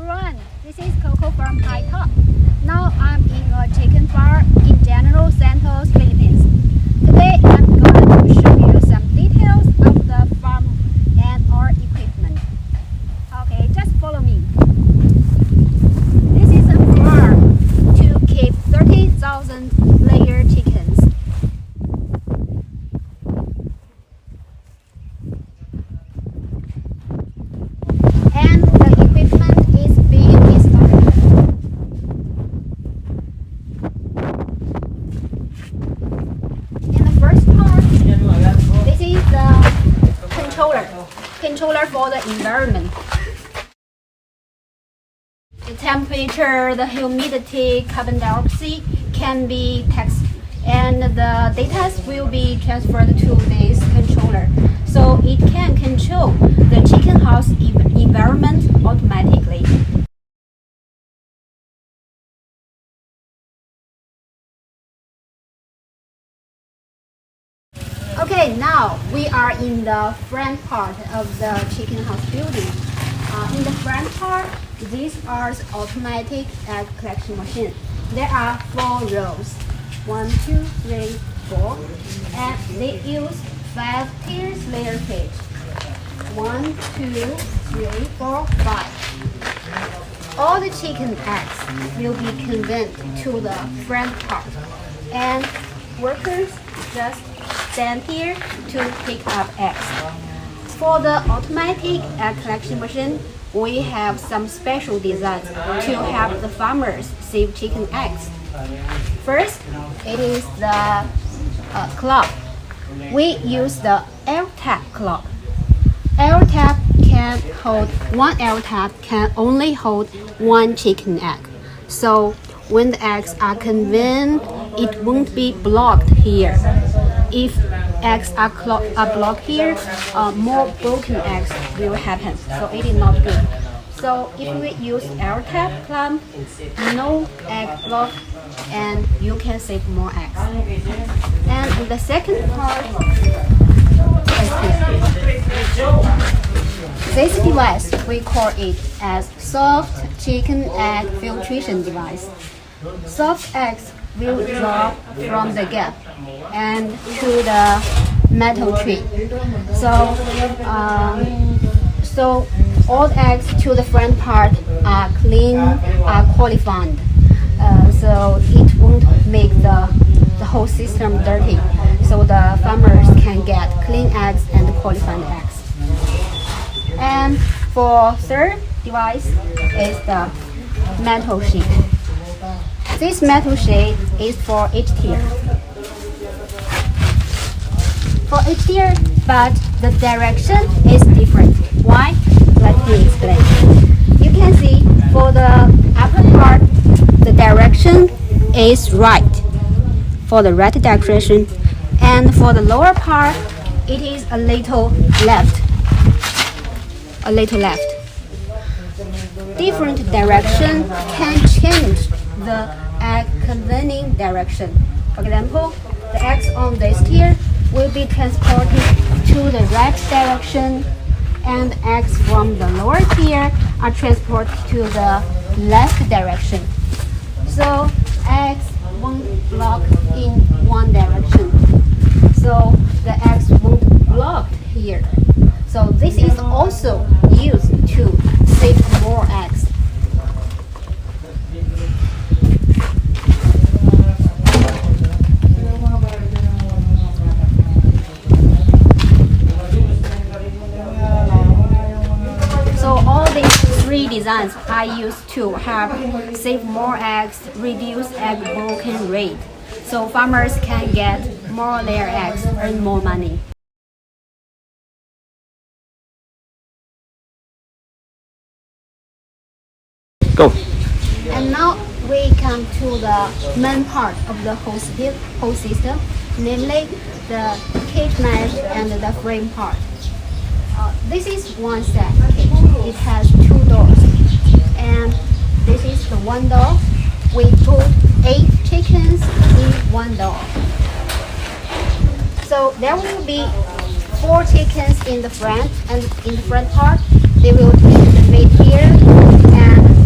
everyone, this is Coco from High Top. Now I'm in a chicken farm in General Santos, Philippines. Today I'm going to show you some details of the farm and our equipment. Okay, just follow me. This is a farm to keep 30,000 layer chickens. And the equipment is being installed. In the first part, this is the controller for the environment. The temperature, the humidity, carbon dioxide can be text, and the data will be transferred to this controller, so it can control the chicken house environment automatically. Okay, now we are in the front part of the chicken house building. In the front part, these are automatic egg collection machine. There are 4 rows, 1, 2, 3, 4, and they use 5 tiers layer cage. 1, 2, 3, 4, 5. All the chicken eggs will be conveyed to the front part, and workers just stand here to pick up eggs. For the automatic egg collection machine, we have some special designs to help the farmers save chicken eggs. First, it is the clock. We use the air tap clock. Air tap one air tap can only hold 1 chicken egg. So when the eggs are conveyed, it won't be blocked here. If eggs are blocked here, more broken eggs will happen. So it is not good. So if we use air tap clamp, no egg block, and you can save more eggs. And the second part is this device. We call it as soft chicken egg filtration device. Soft eggs will drop from the gap and to the metal tray. So all eggs to the front part are clean, are qualified. So it won't make the whole system dirty. So the farmers can get clean eggs and qualified eggs. And for third device is the metal sheet. This metal sheet is for each tier. For each tier, but the direction is different. Why? Let me explain. You can see for the upper part, the direction is right. For the right direction, and for the lower part, it is a little left. A little left. Different direction can change the egg conveying direction. For example, the eggs on this tier will be transported to the right direction, and eggs from the lower tier are transported to the left direction. So eggs won't block in one direction. So the eggs won't block here. So this is also used to save more eggs. So all these 3 designs are used to help save more eggs, reduce egg broken rate. So farmers can get more layer eggs, earn more money. Go. And now we come to the main part of the whole system, namely the cage mesh and the frame part. This is one set cage. It has 2 doors, and this is the one door. We put 8 chickens in one door. So there will be 4 chickens in the front, and in the front part, they will feed here, and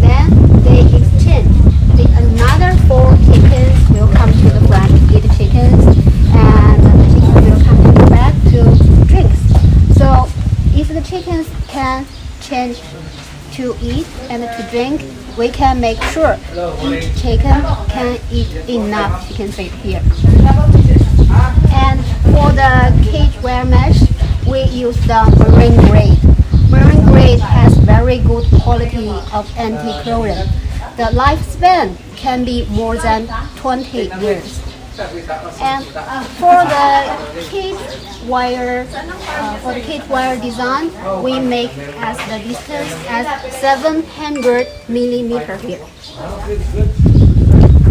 chicken to eat and to drink, we can make sure each chicken can eat enough chicken feed here. And for the cage wire mesh, we use the marine grade. Marine grade has very good quality of anti-corrosion. The lifespan can be more than 20 years. And for the cage wire design, we make as the distance as 700 millimeter here.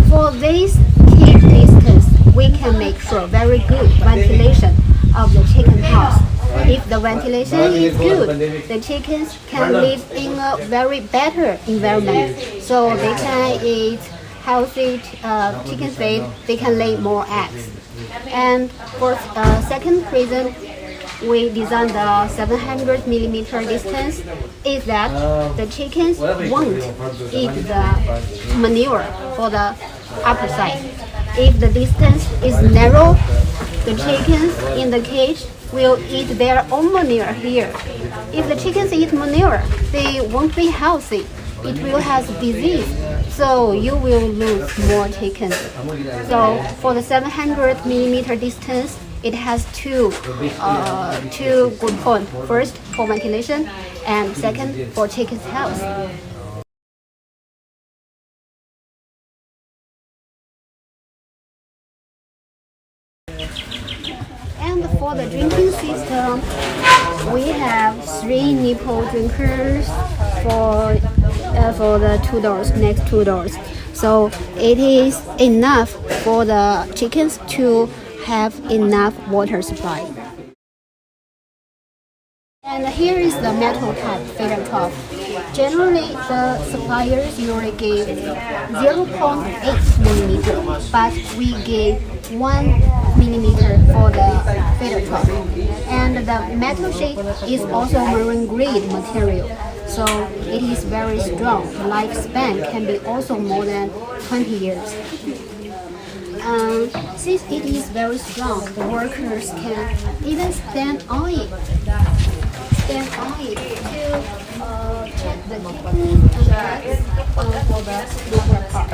For this cage distance, we can make sure very good ventilation of the chicken house. If the ventilation is good, the chickens can live in a very better environment, so they can eat healthy chicken feed, they can lay more eggs. And for second reason, we designed the 700 millimeter distance is that the chickens won't eat the manure for the upper side. If the distance is narrow, the chickens in the cage will eat their own manure here. If the chickens eat manure, they won't be healthy. It will have disease, so you will lose more chickens. So for the 700 millimeter distance, it has two good points. First, for ventilation, and second, for chicken's health. And for the drinking system, we have 3 nipple drinkers for the 2 doors, next 2 doors. So it is enough for the chickens to have enough water supply. And here is the metal type feeder top. Generally, the suppliers usually give 0.8 millimeter, but we give 1 millimeter for the feeder top. And the metal sheet is also marine grade material, so it is very strong. The lifespan can be also more than 20 years. Since it is very strong, the workers can even stand on it to check the chicken and eggs for the lower part.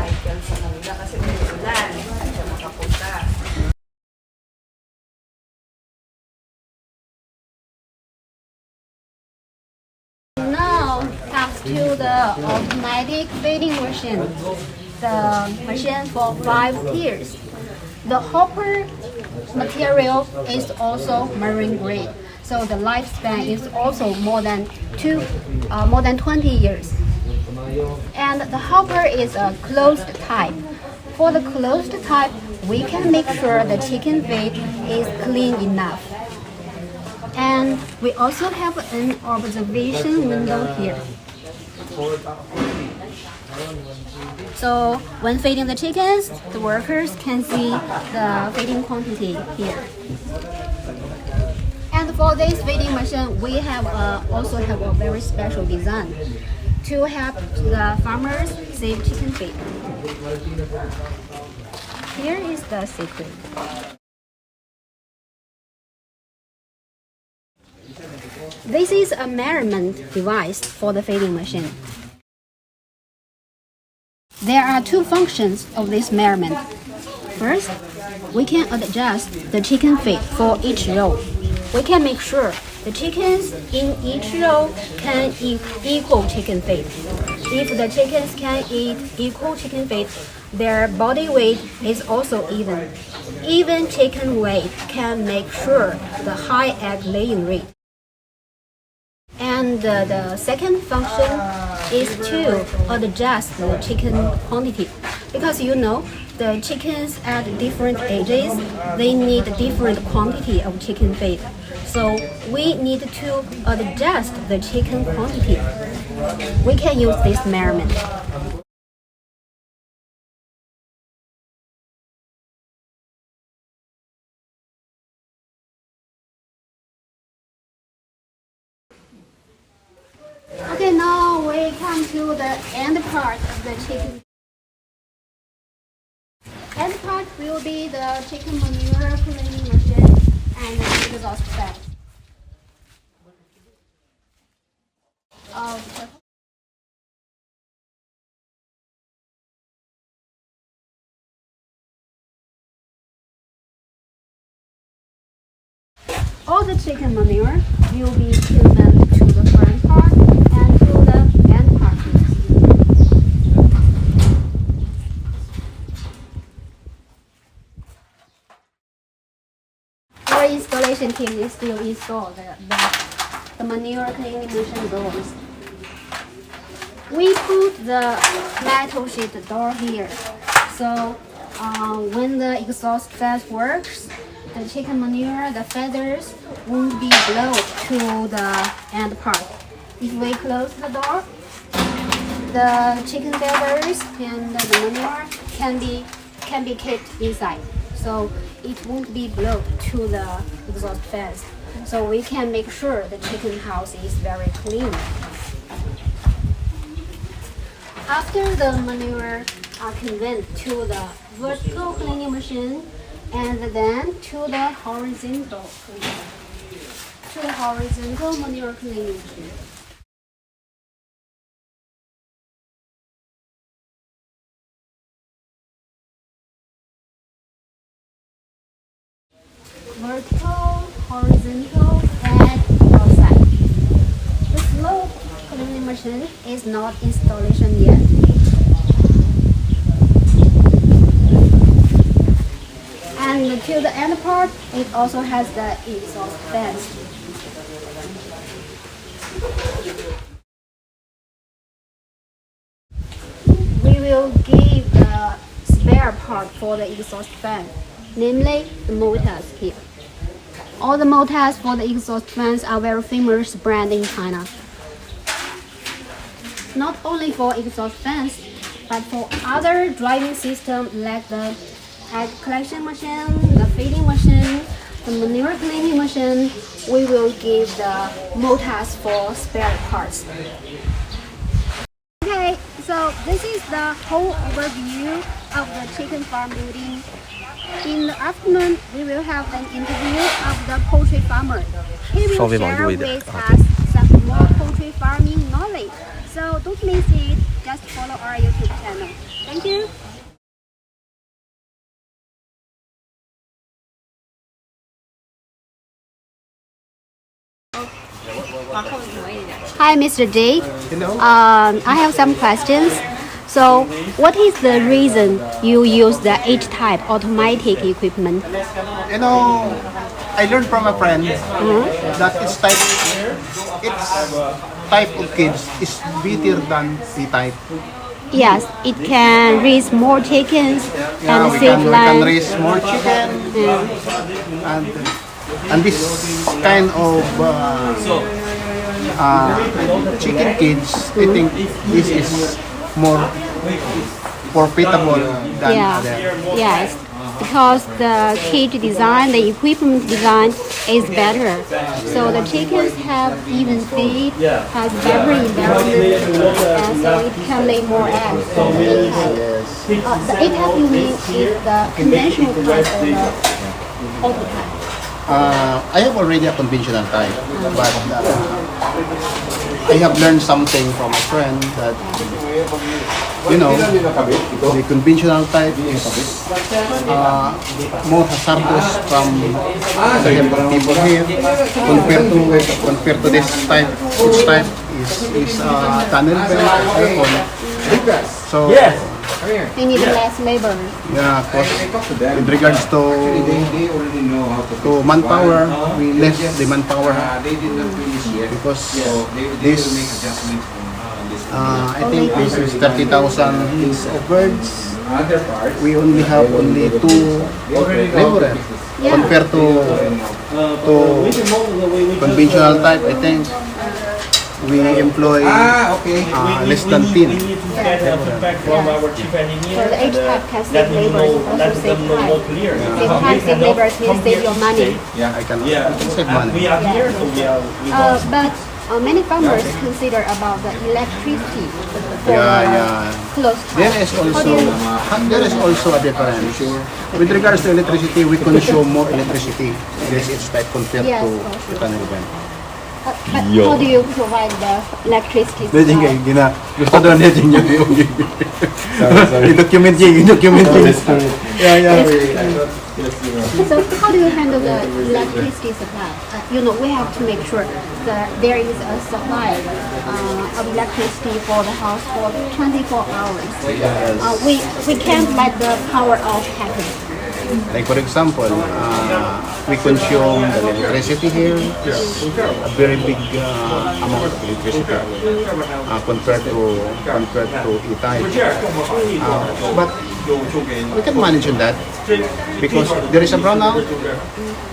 Now, thanks to the automatic feeding machine, the machine for 5 tiers. The hopper material is also marine grade, so the lifespan is also more than 20 years. And the hopper is a closed type. For the closed type, we can make sure the chicken feed is clean enough. And we also have an observation window here. So when feeding the chickens, the workers can see the feeding quantity here. And for this feeding machine, we have also have a very special design to help the farmers save chicken feed. Here is the secret. This is a measurement device for the feeding machine. There are 2 functions of this measurement. First, we can adjust the chicken feed for each row. We can make sure the chickens in each row can eat equal chicken feed. If the chickens can eat equal chicken feed, their body weight is also even. Even chicken weight can make sure the high egg laying rate. And the second function is to adjust the chicken quantity, because you know the chickens at different ages, they need different quantity of chicken feed. So we need to adjust the chicken quantity. We can use this measurement. Okay, now we come to the end part of the chicken. End part will be the chicken manure cleaning machine and the exhaust fan. All the chicken manure will be given to the front part and to the end part. Our installation kit is still installed. The manure cleaning machine goes. We put the metal sheet door here, so when the exhaust fan works, the chicken manure, the feathers won't be blown to the end part. If we close the door, the chicken feathers and the manure can be kept inside, so it won't be blown to the exhaust fans. So we can make sure the chicken house is very clean. After the manure are conveyed to the vertical cleaning machine and then to the horizontal manure cleaning machine. Vertical, horizontal, and outside. The slope cleaning machine is not installation yet. And to the end part, it also has the exhaust fans. We will give the spare part for the exhaust fan, namely the motors here. All the motors for the exhaust fans are very famous brand in China. Not only for exhaust fans, but for other driving systems like the egg collection machine, the feeding machine, the manure cleaning machine, we will give the motors for spare parts. Okay, so this is the whole overview of the chicken farm building. In the afternoon, we will have an interview of the poultry farmer. He will share with us some more poultry farming knowledge. So don't miss it. Just follow our YouTube channel. Thank you. Hi, Mr. J. Hello. I have some questions. So, what is the reason you use the H-type automatic equipment? You know, I learned from a friend that its type of kids is better than C-type. Yes, it can raise more chickens and we save can land. raise more chicken and this kind of chicken kids. I think this is more profitable than other. Yes, because the cage design, the equipment design is better. So the chickens have even feed, has better environment, and so it can lay more eggs. Yes. The A-type you mean is the conventional type or the auto type? I have already a conventional type, but I have learned something from a friend that the conventional type is more hazardous from the health of people here compared to this type. Each type is tunnel bed, so They need less labor. yeah, cause with regards to manpower, we left the manpower because this I think this is 30,000 piece of birds. We only have two laborers compared to conventional type. I think we employ less than 10. So the H-type can save labor, also save time. Save time, save labor means save your money. I can save money. But many farmers consider about the electricity for close time. There is also a difference. With regards to electricity, we consume more electricity. This is type compared to the tunnel bed. But how do you provide the electricity Legend supply? kayo, gusto doon legend yung i-document niya, i-document niya. Yeah. So how do you handle the electricity supply? We have to make sure that there is a supply of electricity for the house for 24 hours. We can't let the power off happen. Like for example, we consume the electricity here, a very big amount of electricity compared to Itay. But we can manage on that because there is a brownout,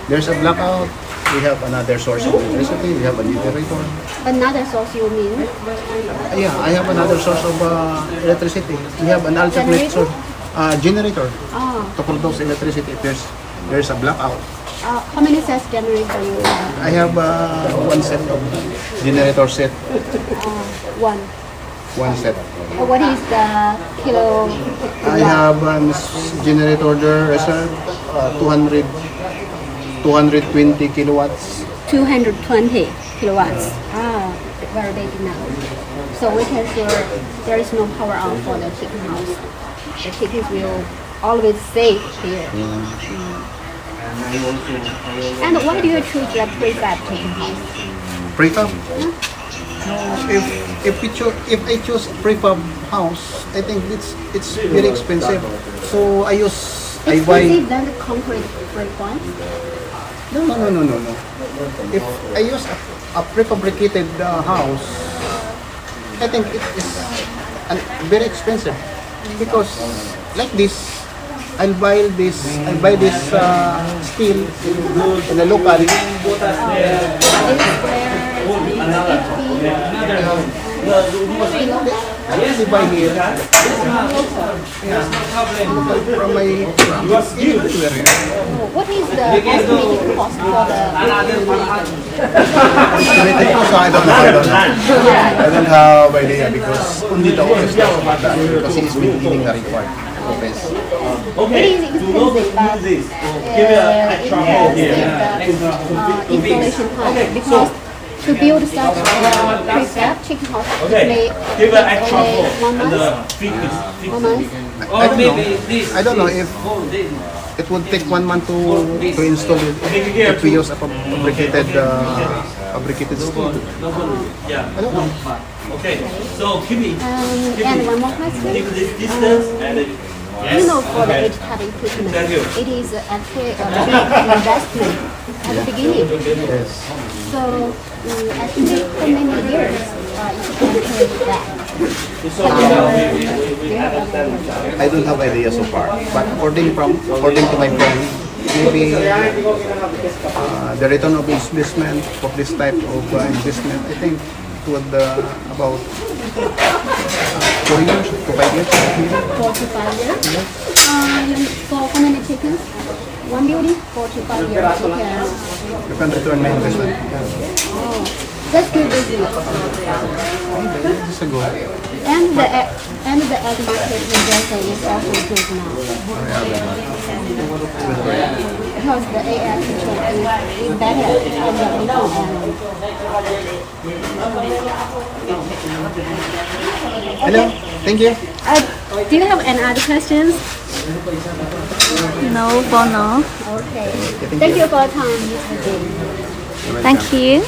there is a blackout. We have another source of electricity. We have a generator. Another source you mean? Yeah, I have another source of electricity. We have an alternate source. Generator to produce electricity if there's a blackout. How many sets generator you have? I have one set of generator set. One set. What is the kilo? I have a generator there reserve 220 kilowatts. 220 kilowatts. Very big now. So we can sure there is no power on for the chicken house. The chickens will always stay here. And why do you choose the prefab chicken house? Prefab? No, if I choose prefab house, I think it's very expensive. So I buy. Expensive than the concrete brick one? No. If I use a prefabricated house, I think it is very expensive because like this, I'll buy this steel in the local. I usually buy here. From my What is the estimated cost for the estimated cost? I don't know. I don't have idea because only the office knows about that because he is maintaining the required office. It is expensive, but it has the installation time because to build such a prefab chicken house, it may take only 1 month. 1 month. I don't know if it would take 1 month to install it if we use a fabricated steel. I don't know. Okay, so keep it. And one more question. For the edge cutting equipment, it is actually a big investment at the beginning. Yes. So, actually, for many years, it can take that. I don't have idea so far, but according to my friend, maybe the return of investment of this type of investment, I think it would about 4 years to 5 years. 4 to 5 years. For how many chickens? One building, 4 to 5 years. You can return my investment. That's good business. This is good. And the egg market in Brazil is also good now. Because the egg is better than the little animal. Hello, thank you. Do you have any other questions? No, for now. Okay. Thank you for your time, Mr. Jin. Thank you.